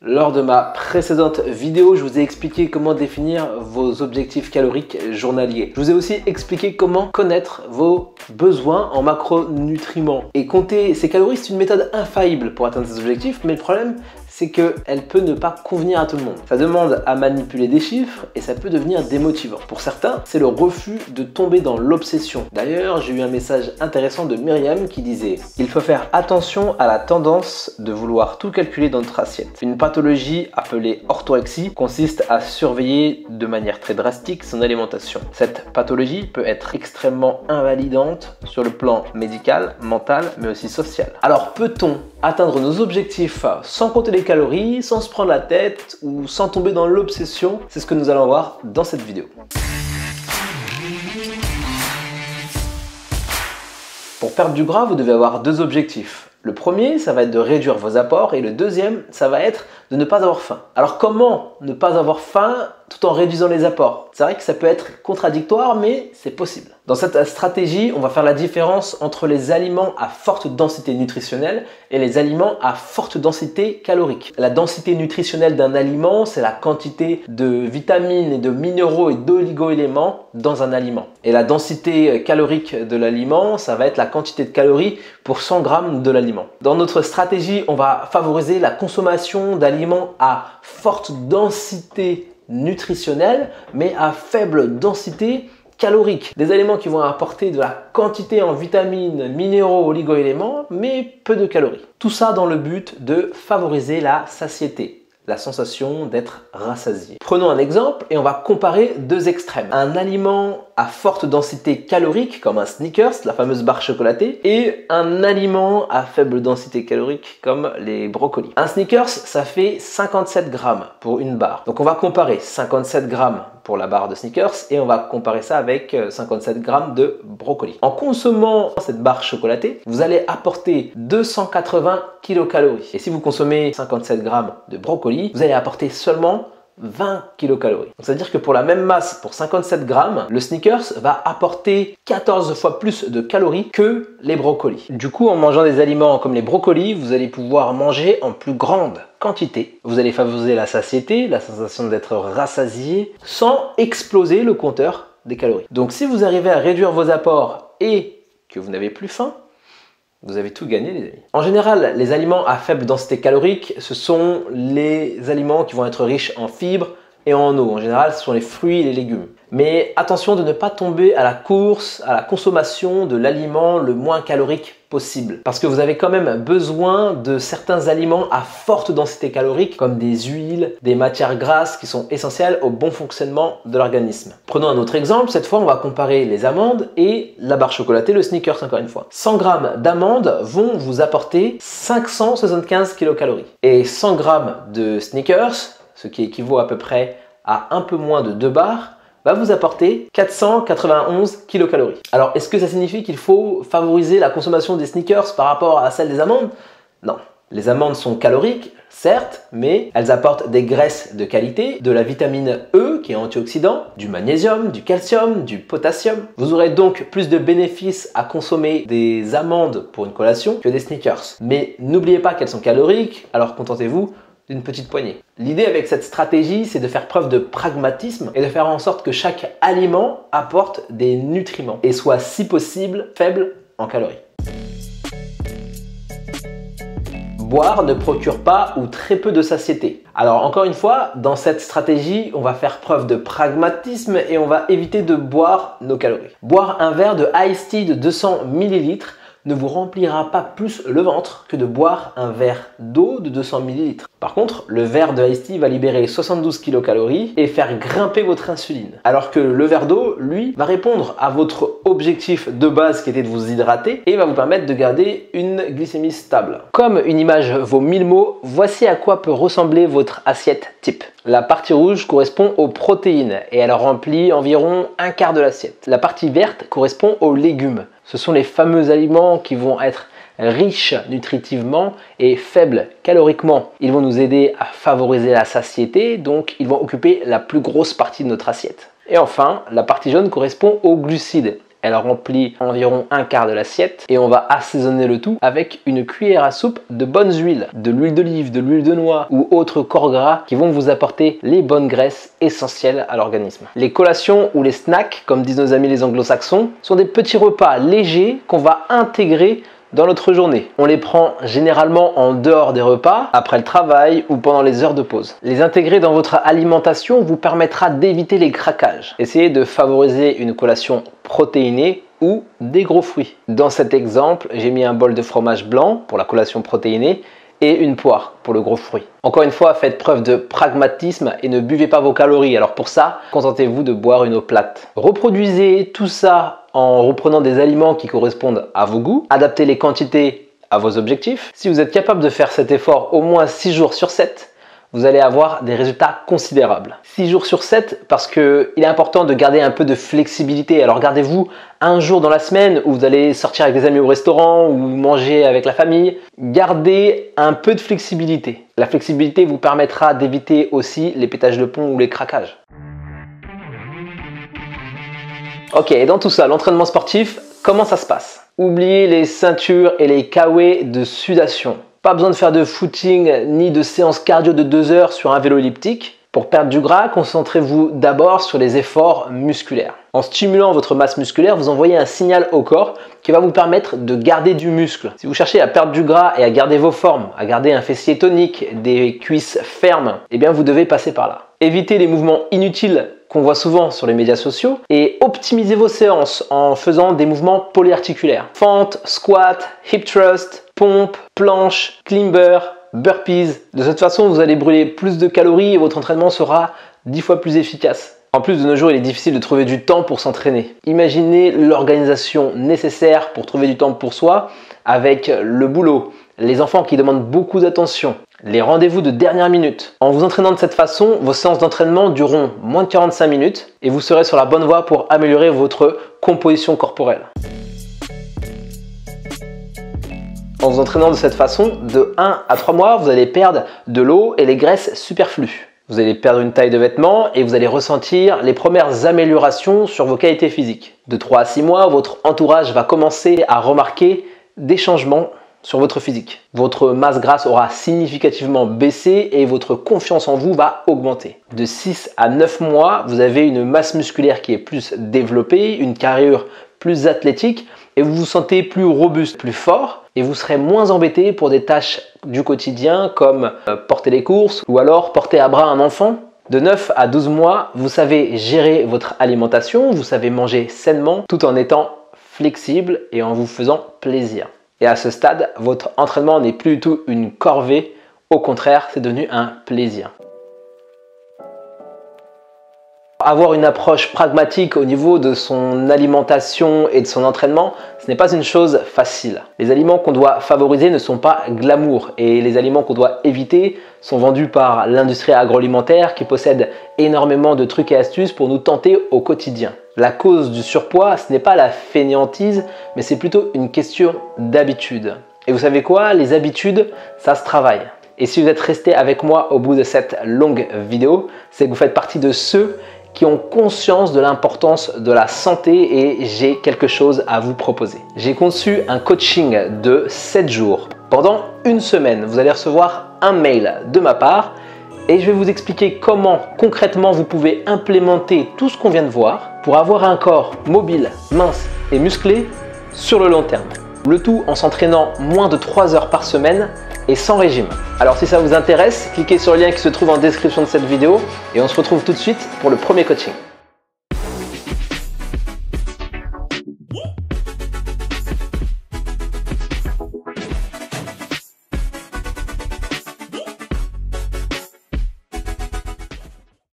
Lors de ma précédente vidéo, je vous ai expliqué comment définir vos objectifs caloriques journaliers. Je vous ai aussi expliqué comment connaître vos besoins en macronutriments. Et compter ces calories, c'est une méthode infaillible pour atteindre ces objectifs, mais le problème, c'est qu'elle peut ne pas convenir à tout le monde. Ça demande à manipuler des chiffres et ça peut devenir démotivant. Pour certains, c'est le refus de tomber dans l'obsession. D'ailleurs, j'ai eu un message intéressant de Myriam qui disait « Il faut faire attention à la tendance de vouloir tout calculer dans notre assiette. Une pathologie appelée orthorexie consiste à surveiller de manière très drastique son alimentation. Cette pathologie peut être extrêmement invalidante sur le plan médical, mental, mais aussi social. Alors peut-on atteindre nos objectifs sans compter les calories, sans se prendre la tête ou sans tomber dans l'obsession? C'est ce que nous allons voir dans cette vidéo. Pour perdre du gras, vous devez avoir deux objectifs. Le premier, ça va être de réduire vos apports et le deuxième, ça va être de ne pas avoir faim. Alors comment ne pas avoir faim tout en réduisant les apports? C'est vrai que ça peut être contradictoire, mais c'est possible. Dans cette stratégie, on va faire la différence entre les aliments à forte densité nutritionnelle et les aliments à forte densité calorique. La densité nutritionnelle d'un aliment, c'est la quantité de vitamines et de minéraux et d'oligo-éléments dans un aliment. Et la densité calorique de l'aliment, ça va être la quantité de calories pour 100 grammes de l'aliment. Dans notre stratégie, on va favoriser la consommation d'aliments à forte densité nutritionnelle, mais à faible densité calorique. Des aliments qui vont apporter de la quantité en vitamines, minéraux, oligo-éléments, mais peu de calories. Tout ça dans le but de favoriser la satiété, la sensation d'être rassasié. Prenons un exemple et on va comparer deux extrêmes. Un aliment à forte densité calorique comme un Snickers, la fameuse barre chocolatée, et un aliment à faible densité calorique comme les brocolis. Un Snickers, ça fait 57 grammes pour une barre. Donc on va comparer 57 grammes pour la barre de Snickers et on va comparer ça avec 57 grammes de brocolis. En consommant cette barre chocolatée, vous allez apporter 280 kilocalories. Et si vous consommez 57 grammes de brocolis, vous allez apporter seulement 20 kilocalories. Donc ça veut dire que pour la même masse, pour 57 grammes, le Snickers va apporter 14 fois plus de calories que les brocolis. Du coup, en mangeant des aliments comme les brocolis, vous allez pouvoir manger en plus grande quantité. Vous allez favoriser la satiété, la sensation d'être rassasié, sans exploser le compteur des calories. Donc si vous arrivez à réduire vos apports et que vous n'avez plus faim, vous avez tout gagné, les amis. En général, les aliments à faible densité calorique, ce sont les aliments qui vont être riches en fibres et en eau. En général, ce sont les fruits et les légumes. Mais attention de ne pas tomber à la course, à la consommation de l'aliment le moins calorique possible. Parce que vous avez quand même besoin de certains aliments à forte densité calorique, comme des huiles, des matières grasses qui sont essentielles au bon fonctionnement de l'organisme. Prenons un autre exemple. Cette fois, on va comparer les amandes et la barre chocolatée, le Snickers encore une fois. 100 grammes d'amandes vont vous apporter 575 kilocalories. Et 100 grammes de Snickers, ce qui équivaut à peu près à un peu moins de 2 barres, va vous apporter 491 kilocalories. Alors, est-ce que ça signifie qu'il faut favoriser la consommation des Snickers par rapport à celle des amandes? Non. Les amandes sont caloriques, certes, mais elles apportent des graisses de qualité, de la vitamine E qui est antioxydant, du magnésium, du calcium, du potassium. Vous aurez donc plus de bénéfices à consommer des amandes pour une collation que des Snickers. Mais n'oubliez pas qu'elles sont caloriques, alors contentez-vous d'une petite poignée. L'idée avec cette stratégie, c'est de faire preuve de pragmatisme et de faire en sorte que chaque aliment apporte des nutriments et soit si possible faible en calories. Boire ne procure pas ou très peu de satiété. Alors encore une fois, dans cette stratégie, on va faire preuve de pragmatisme et on va éviter de boire nos calories. Boire un verre de Iced Tea de 200 ml ne vous remplira pas plus le ventre que de boire un verre d'eau de 200 ml. Par contre, le verre de Iced Tea va libérer 72 kilocalories et faire grimper votre insuline. Alors que le verre d'eau, lui, va répondre à votre objectif de base qui était de vous hydrater et va vous permettre de garder une glycémie stable. Comme une image vaut 1000 mots, voici à quoi peut ressembler votre assiette type. La partie rouge correspond aux protéines et elle remplit environ un quart de l'assiette. La partie verte correspond aux légumes. Ce sont les fameux aliments qui vont être riches nutritivement et faibles caloriquement. Ils vont nous aider à favoriser la satiété, donc ils vont occuper la plus grosse partie de notre assiette. Et enfin, la partie jaune correspond aux glucides. Elle remplit environ un quart de l'assiette et on va assaisonner le tout avec une cuillère à soupe de bonnes huiles, de l'huile d'olive, de l'huile de noix ou autres corps gras qui vont vous apporter les bonnes graisses essentielles à l'organisme. Les collations ou les snacks, comme disent nos amis les anglo-saxons, sont des petits repas légers qu'on va intégrer dans notre journée. On les prend généralement en dehors des repas, après le travail ou pendant les heures de pause. Les intégrer dans votre alimentation vous permettra d'éviter les craquages. Essayez de favoriser une collation protéinée ou des gros fruits. Dans cet exemple, j'ai mis un bol de fromage blanc pour la collation protéinée et une poire pour le gros fruit. Encore une fois, faites preuve de pragmatisme et ne buvez pas vos calories. Alors pour ça, contentez-vous de boire une eau plate. Reproduisez tout ça en reprenant des aliments qui correspondent à vos goûts. Adaptez les quantités à vos objectifs. Si vous êtes capable de faire cet effort au moins 6 jours sur 7, vous allez avoir des résultats considérables. 6 jours sur 7 parce qu'il est important de garder un peu de flexibilité. Alors gardez-vous un jour dans la semaine où vous allez sortir avec des amis au restaurant ou manger avec la famille. Gardez un peu de flexibilité. La flexibilité vous permettra d'éviter aussi les pétages de plomb ou les craquages. Ok, et dans tout ça, l'entraînement sportif, comment ça se passe? Oubliez les ceintures et les kawaii de sudation. Pas besoin de faire de footing ni de séance cardio de 2 heures sur un vélo elliptique. Pour perdre du gras, concentrez-vous d'abord sur les efforts musculaires. En stimulant votre masse musculaire, vous envoyez un signal au corps qui va vous permettre de garder du muscle. Si vous cherchez à perdre du gras et à garder vos formes, à garder un fessier tonique, des cuisses fermes, eh bien vous devez passer par là. Évitez les mouvements inutiles qu'on voit souvent sur les médias sociaux et optimisez vos séances en faisant des mouvements polyarticulaires. Fente, squat, hip thrust, pompe, planche, climber, burpees. De cette façon, vous allez brûler plus de calories et votre entraînement sera 10 fois plus efficace. En plus, de nos jours, il est difficile de trouver du temps pour s'entraîner. Imaginez l'organisation nécessaire pour trouver du temps pour soi avec le boulot, les enfants qui demandent beaucoup d'attention, les rendez-vous de dernière minute. En vous entraînant de cette façon, vos séances d'entraînement dureront moins de 45 minutes et vous serez sur la bonne voie pour améliorer votre composition corporelle. En vous entraînant de cette façon, de 1 à 3 mois, vous allez perdre de l'eau et les graisses superflues. Vous allez perdre une taille de vêtements et vous allez ressentir les premières améliorations sur vos qualités physiques. De 3 à 6 mois, votre entourage va commencer à remarquer des changements sur votre physique. Votre masse grasse aura significativement baissé et votre confiance en vous va augmenter. De 6 à 9 mois, vous avez une masse musculaire qui est plus développée, une carrure plus athlétique et vous vous sentez plus robuste, plus fort et vous serez moins embêté pour des tâches du quotidien comme porter les courses ou alors porter à bras un enfant. De 9 à 12 mois, vous savez gérer votre alimentation, vous savez manger sainement tout en étant flexible et en vous faisant plaisir. Et à ce stade, votre entraînement n'est plus du tout une corvée, au contraire, c'est devenu un plaisir. Avoir une approche pragmatique au niveau de son alimentation et de son entraînement, ce n'est pas une chose facile. Les aliments qu'on doit favoriser ne sont pas glamour et les aliments qu'on doit éviter sont vendus par l'industrie agroalimentaire qui possède énormément de trucs et astuces pour nous tenter au quotidien. La cause du surpoids, ce n'est pas la fainéantise, mais c'est plutôt une question d'habitude. Et vous savez quoi? Les habitudes, ça se travaille. Et si vous êtes resté avec moi au bout de cette longue vidéo, c'est que vous faites partie de ceux qui ont conscience de l'importance de la santé et j'ai quelque chose à vous proposer. J'ai conçu un coaching de 7 jours. Pendant une semaine, vous allez recevoir un mail de ma part et je vais vous expliquer comment concrètement vous pouvez implémenter tout ce qu'on vient de voir pour avoir un corps mobile, mince et musclé sur le long terme. Le tout en s'entraînant moins de 3 heures par semaine et sans régime. Alors si ça vous intéresse, cliquez sur le lien qui se trouve en description de cette vidéo et on se retrouve tout de suite pour le premier coaching.